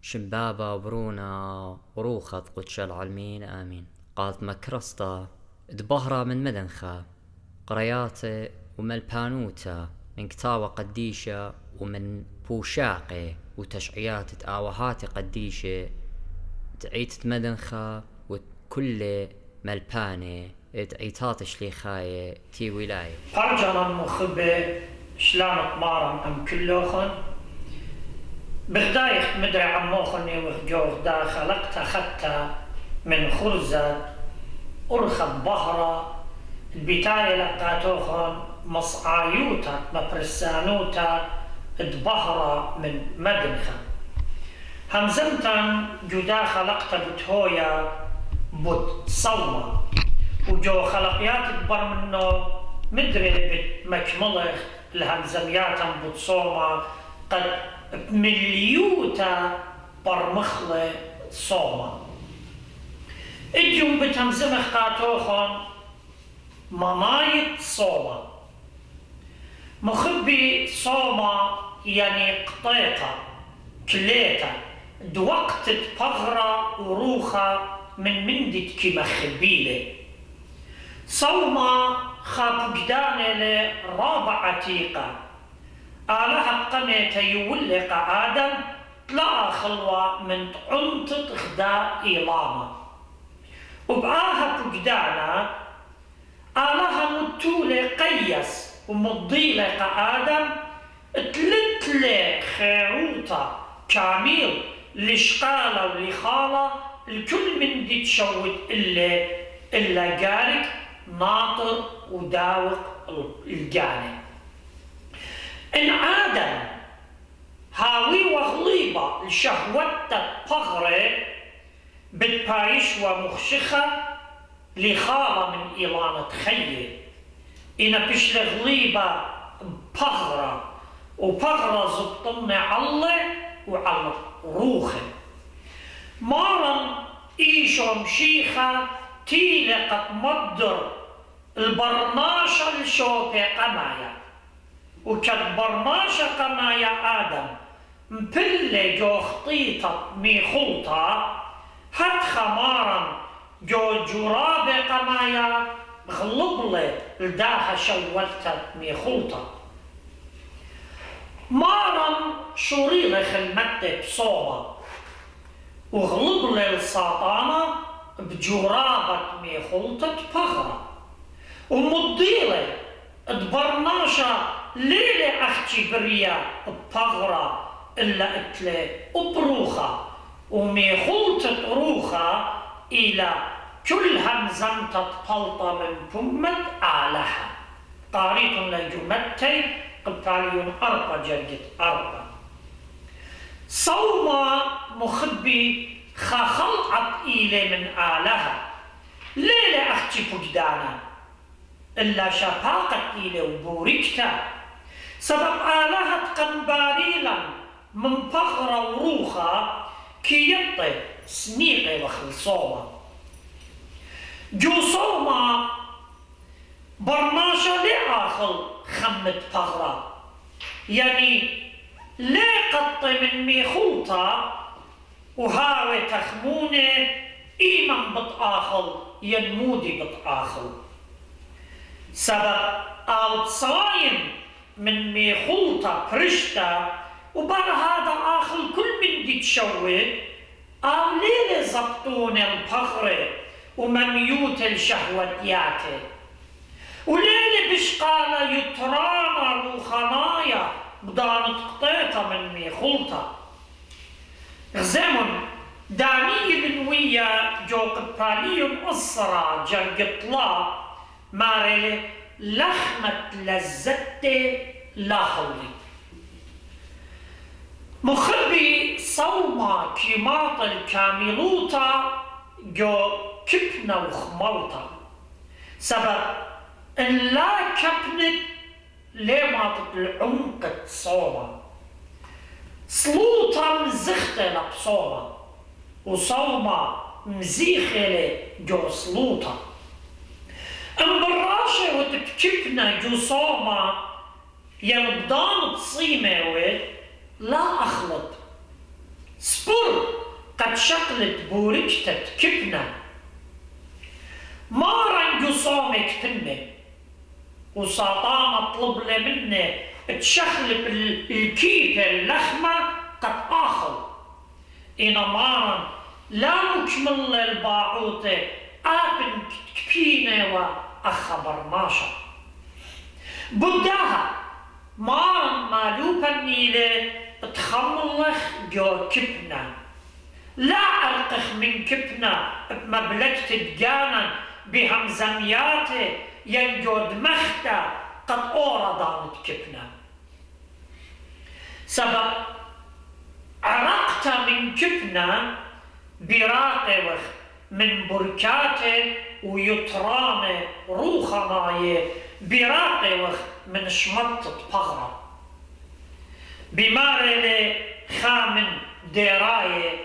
شمبابا وبرونا وروخة قدش العالمين آمين. قالت مكرسطة دبهرة من مدنخة قرياتي وملبانوتا من كتاوة قديشة ومن بوشاقي وتشعيات تآوهات قديشة تعيت مدنخة وكل ملباني تعيتات شليخاية تي ولاية فرجنا مخبة شلامت مارم أم كلوخن بغدايخ مدري عموخني وخجوخ دا خلقت خدتا من خرزة أرخب بهرة البتاية لقاتوخن مصعايوتا مبرسانوتا دبهرة من مدنخة همزمتا جدا خلقت بتهويا بت صومة وجو خلقيات تبر منه مدري بتمكملخ الهمزميات بتصومة قد بمليوتا برمخلة صومة اجيوم بتهمزمخ قاتوخن منايت صومة مخبي صومة يعني قطيطة كليتا دوقت بغرة وروخة من مندت كما خبيلة صومة خاب جدانة رابع عتيقة آلها قميت يولق آدم طلع خلوة من عنطة خداء إيلامة وبآها بجدانة آلها متولة قيس ومضيلق آدم تلتلي خيروطة كامل لشقالة ولخالة الكل من دي تشوت إلا جارك ناطر وداوق الجانب إن آدم هاوي وغليبة لشهوته بغرة بتبايش ومخشخة لخالة من إيلانة خير إن بش غليبة بغرة وبغرة زبطنا على وعلى روخه مارن إيشو مشيخة تيلقت مدر البرناشة الشوبة قمايا وكد برناشة قمايا آدم مبلة جو خطيطة ميخوطة هات خمارا جو جرابة قمايا غلبلة لداها شولتة ميخوطة مارا شريلة خلمتة بصوبة وغلبلة الساطانة بجرابة ميخوطة بغرة ومضيلة دبرناشة ليلة أختي بريا بغرة إلا إتلي وبروخة وميخوطة روخة إلى كل همزمتة بلطة من بمت آلها طاريق لجمتي قبطاليون أربع جرجت أربع صوما مخبي خلقت إلي من آلها ليلة أختي بجدانا إلا شفاقت إلي وبوركتا سبب آلها قنباريلا من بغرة وروخة كي يطي سنيقي وخلصوما جو صوما برناشة لآخر خمت بغرة يعني ليه قطي من ميخوطة وهاوي تخمونة إيمن بتآخر ينمودي بتآخر سبب صايم من ميخوطة برشتا وبعد هذا آخر كل من دي تشوه ليلة زبطون البغرة ومميوت الشهوتيات وليلة بشقالة يترانا روخنايا بدانت قطيطة من ميخوطة غزمن داني بنوية جو قطالي أسرى جرقطلا مارلي لخمة لزتي لاخلي مخبي صوما كيماط الكاملوتا جو كبنة وخملطة سبب إن لا كبنت لما العمق صوما سلوطة مزختة لبصوما وصوما مزيخة جو سلوطة امبراشة وتبكبنا جو صوما يلبدان تصيمة لا أخلط سبر اتشقلت بوركتت كبنا ما رنجو صومك بنه وساطان اطلب لي منه تشخلب الكيكة اللحمة قد آخر إنا مارا لا مكمل الباعوتة آبن كبينة وأخبر ماشا بداها مارا مالوبا نيلة تخملخ جو كبنا لا ألقخ من كبنا بمبلكت دجانا بهمزمياته ينجود مختا قد أوردانت كبنا سبب عرقت من كبنا براقه من بركاته ويطرانه روخنايه براقه من شمطة بغرة بمارله خامن ديرايه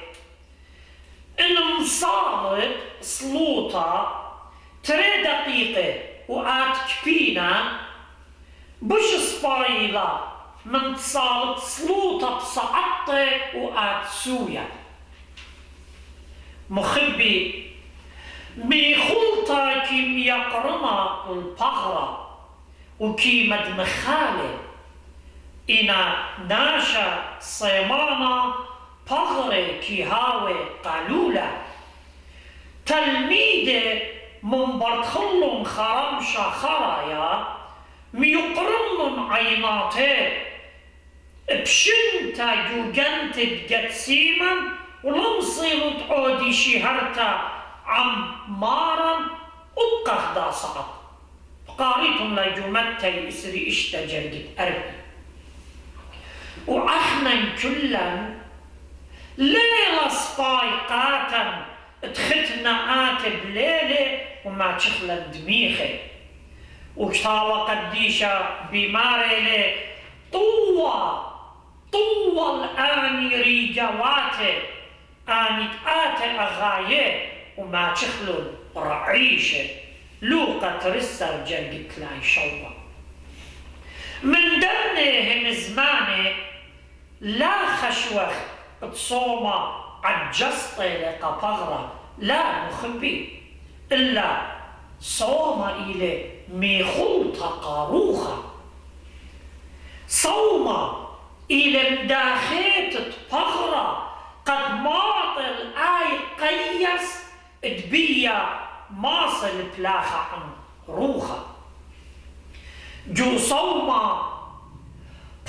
إن مصارت سلوطة تري دقيقة وآت كبينا بش سبايلا من تصالت سلوطة بصعطة وآت سويا مخبي ميخلطة كيم يقرنا البغرة وكيم مخالة إنا ناشا صيمانا بغرة كي هاوي قالولة تلميذة من برتخلن خرمشا خرايا ميقرنن عيناته بشنتا جوجنت جتسيما ولم صيروا تعودي شهرتا عم مارا أبقى دا صعب قاريتم لا جمتي إسري اشتجرد أربي وعحنا كلا ليلة سبايقاتا تختنا آت بليلة وما تشخلا دميخي وكتاوى قديشة بماريلة طوى الآن ريجواته آنت آت أغاية وما تشخلوا رعيشة لوقة ترسر جرقت لاي شوبة من دمنهم زمانه لا خشوخ تصوم عجزت لقى بغرة لا مخبي إلا صوم إلى ميخلطة قاروخة صوم إلى مداخيت بغرة قد ماطل آي قيس دبيا ماصل بلاخة عن روخة جو صوم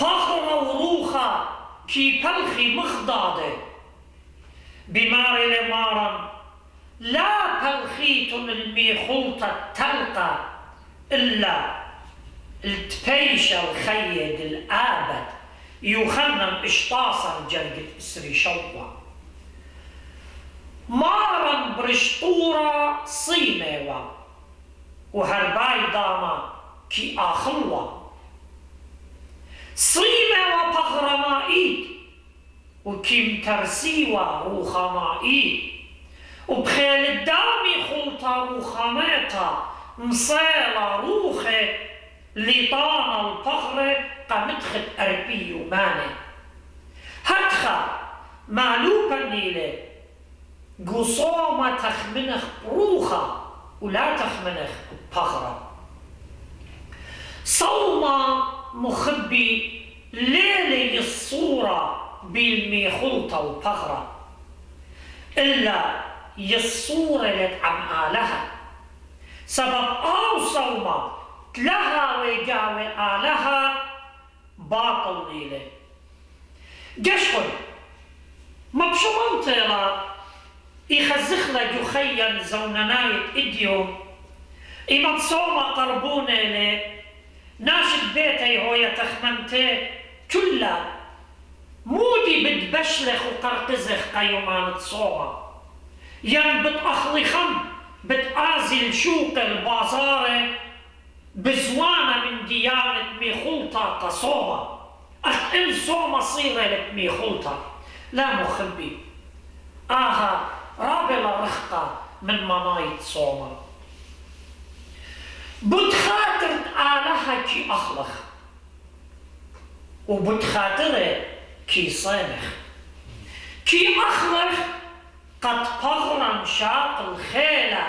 بغرة وروخة كي بلخي مخضاضة بمار لمارا لا بلخيت الميخلطة تلقى إلا التبيشة الخيد الآبد يخنم إشطاصا جرقة إسري شوة مارا برشطورة صيمة وهرباي داما كي آخلوة صيمة وبغرمائيد وكيم ترسيوة روخمائيد وبخيل الدامي خلطة روخميتا مصيلة روخة لطانا البغرة قمدخت أربي وماني هدخا معلوبة نيلة قصومة تخمنخ بروخة ولا تخمنخ بغرة صومة مخبي ليلة الصورة بالميخلطة وبغرة إلا يصورة لتعم آلها سبب صومة لها ويجاوي آلها باطل ليلة جشكن مبشوان تيلا يخزخلا جخيا زوننايت إديوم إما تصوم قربونة لي ناشد بيتي هو يتخمنتي كلا مودي بتبشلخ وقرقزخ قيومان تصوم ين بتأخلخم بتآزل شوق البازار بزوانة من ديانة ميخلطة قصومة إن صومة صيرة لك ميخلطة لا مخبي رابلة رخقة من منايت صومة بتخاطر آلها كي أخلخ وبتخاطره كي صامخ كي أخلخ قد بغرا شاق الخيلة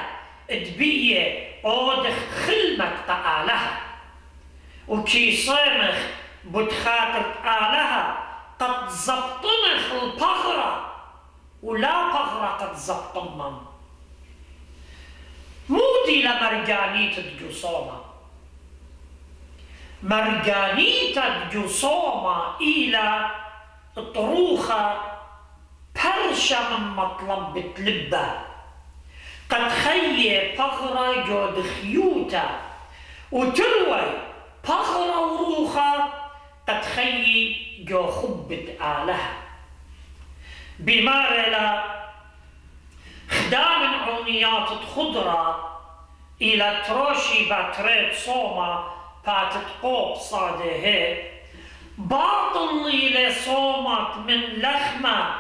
دبية أودخ خلمة آلها وكي صيمخ بتخاطر آلها قد زبطنخ البغرة ولا بغرة قد زبطنن مودي لمرجانية الجصومة مرجانية الجصومة إلى طروخة برشا من مطلب بتلبة قد خي بغرة جود خيوتا وتروي بغرة وروخة قد خي جو خبت آلها بمارلا خدام عونيات خضرة إلى تروشي باتريب صومة باتت قوب صاده باطل إلى صومت من لخمة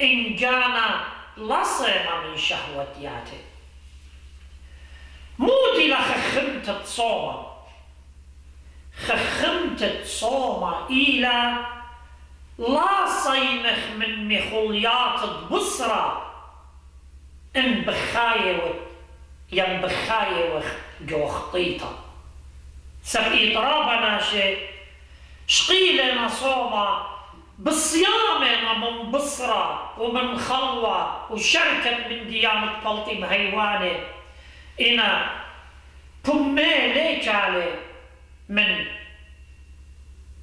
إن جانا لصيمة من شهوتياته مودي لخخمتت صومة خخمتت صومة إلى لا صيمخ من مخوليات بصرة إن بخاية ين بخاية وخ جو خطيطة سبقي طرابنا شيء شقيلنا صومة بالصيامنا من بصرة ومن خلوة وشركة من ديانة بلطي مهيوانة إنا تمي ليك علي من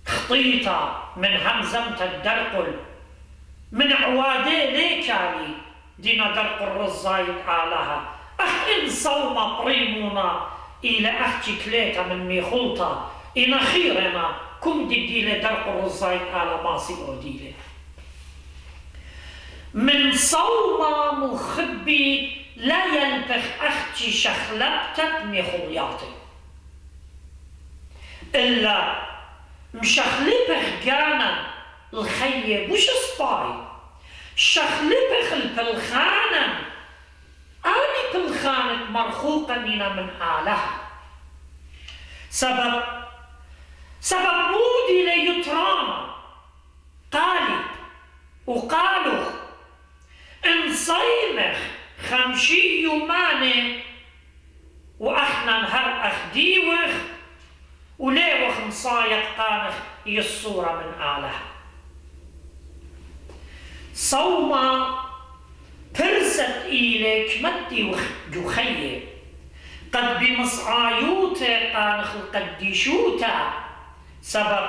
خطيطة من همزمة الدرقل من عوادي ليك علي دينا درقل رزايد آلها إن صومة بريمونا إلى أحكي كليتا من ميخولتا إن خيرنا كم ديلي درقل رزايد آلا ماسي أوديلي من صومة مخبي لا يلبخ أختي شخلبتت ميخولياتي إلا مشخلبخ جانا الخيب وش سباي شخلبخ البلخانا آني بلخانة مرخوقة من آلها سبب مودي ليترانا قالب وقالوا إن صيمخ خمشي يوماني وأحنا نهر أخديوخ وليوخ مصايد قانخ يصورة من آلها صوما برست إليك مدي وجخيه قد بمصعايوته قانخ القديشوتا سبب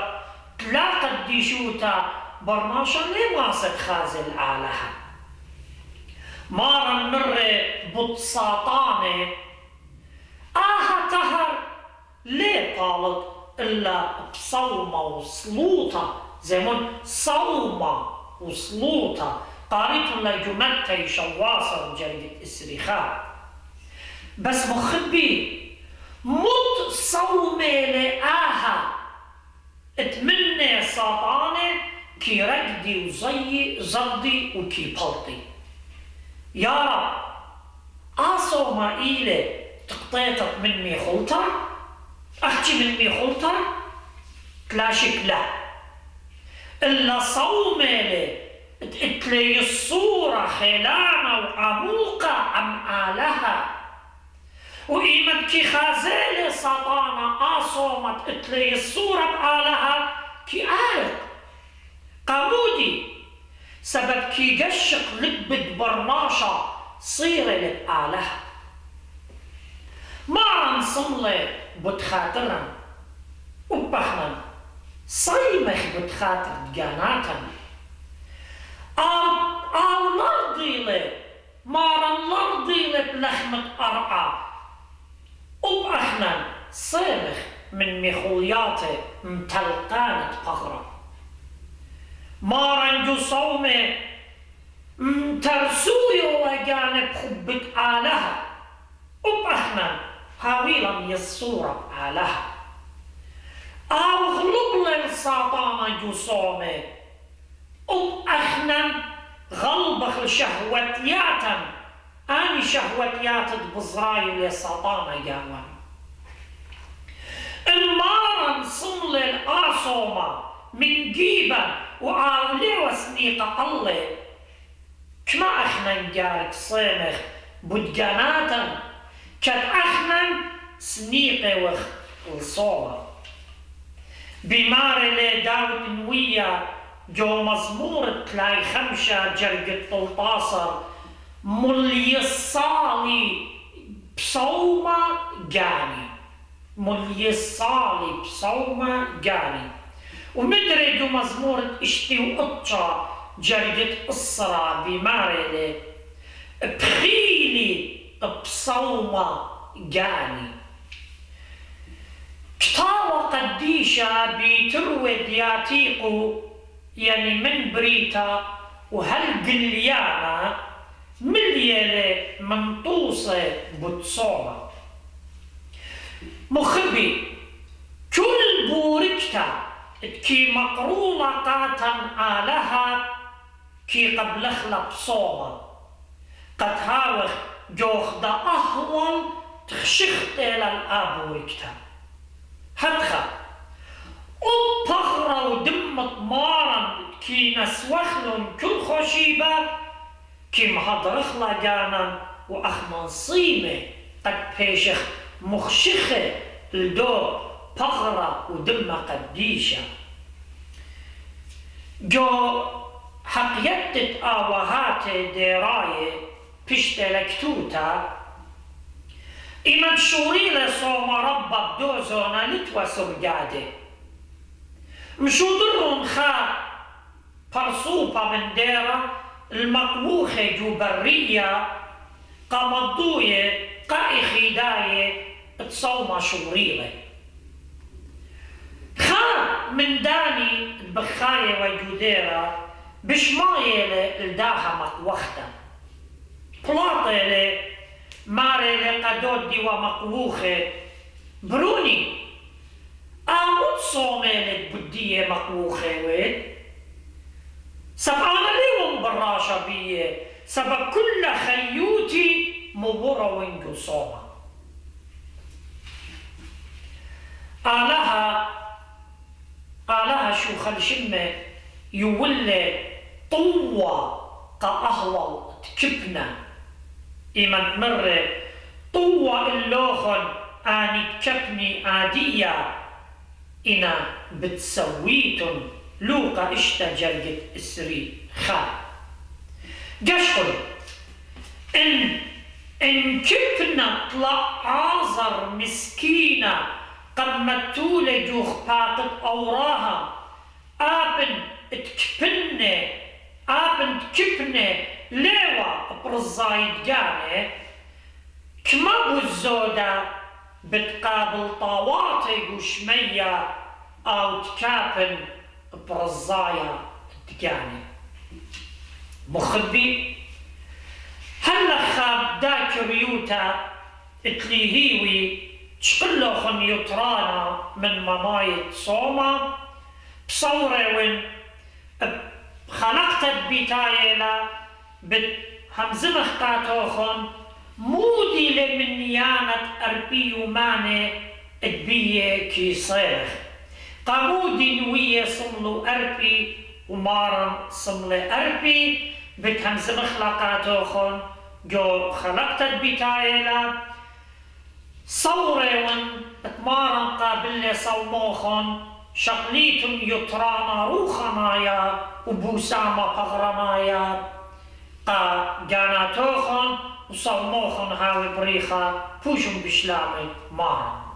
لا قديشوتا برماشا لماسك خازل آلها مارا مرة بطساطانة تهر ليه قالت إلا بصومة وصلوطة زمون صومة وصلوطة قاريت لجمتي شواصة وجريدة إسريخات بس مخبي مت صومة لآها اتمنى ساطانة كي رقدي وزي زردي وكي بلطي يا رب أصوما إيلي تقطيتك من ميخولتا أحكي من ميخولتا تلاشك لا إلا صومة لي تقتلي الصورة خلانة وعموقة عم آلها وإيمت كي خازالي ساطانة أصومت تقتلي الصورة بآلها كي آلت قامودي سبب كي قشق لبد برناشة صيرة لبآلها ما نصلي بتخاطرا وبخنا صيمخ بتخاطر دقاناتا أو نرضي لي ما نرضي لي بلخمة أرقى وبأخنا صيمخ من مخولياتي متلقانة بغرة ما رنجو صومي ترسوي وجانب خبك آلها وبأخنا هاويلا يصورة آلها أو غلب للساطانة جو صومي وبأخنا غلبخ شهوتياتا أني شهوتيات بزراي للساطانة جاوان المارا صمل الآصومة من جيبا وعاولي وسنيقة الله كما أخنا جارك صيمخ بدقاناتا كات أخنا سنيقة وخ الصورة بماري لي داود نوية جو مزمور تلاي خمشة جرقة طلطاصر ملي الصالي بصومة جاني ملي الصالي بصومة جاني ومدري دو مزمور اشتي وقطشة جرقة الصرا بماري لي بخيلي بصومة جاني كتاوة قديشة بتروي دياتيقو يعني من بريتا وهالقليانة مليالة منطوسة بتصومة مخبي كل بوركتا كي مقرولة قاتم آلها كي قبل خلق صومة قد هاوخ جوخ دا أهول تخشخت إلى الآبوركتا هدخل وبخرة ودمت مارا كي نسوخلن كل خشيبة كي مهدرخلا جانا وأخ منصيمة قد بيشخ مخشخة الدو بخرة ودمة قديشة جو حقيتت آوهات ديراية بشت لكتوتا إما تشوري لصوم ربك دوزونا لتوا سرجادة مشو درون خا برصوبة من ديرة المقوخة جو برية قمضوية قائي خداية تصوم شوريلة خا من داني بخاية وجوديرة بشماية لداها مقوختا بلاطة ماري لقدود دي ومقوخة بروني آمود صومي بدية مقوخة ويد سبعانا ليوم براشة بيه سبب كل خيوتي مبورة وينجو صومة آلها شو خلشمة يولي طوة كأهوال تكبنا إما مرة طوة اللوخن آني تكبني عادية إنا بتسويتن لوقا اشتجرقت اسري خا قشقل إن كبنا طلع عازر مسكينة قمتولة جوخ باقت أوراها آبن تكبنة ليوا برزايد جاني كما بوزودة بتقابل طواطي وشمية أو تكابن برزايا تجاني مخبي هلا خاب داك ريوتا اتليهيوي تشقلوخن يطرانا من مماية صومة بصورة وين خلقت بيتايلا بهمزمخ قاتوخن مودي لمنيانة أربي وماني ادبية كي صيرخ قامودي نوية صملو أربي ومارن صملي أربي بتهمزمخ لقاتوخن جو خلقت بيتايلا صورة ون اتمارن قابل صوموخن شقليتم يطرانا روخنايا وبوسامة قغرنايا قا جاناتوخن وصوموخن هاوي بريخا بوشم بشلامي مارن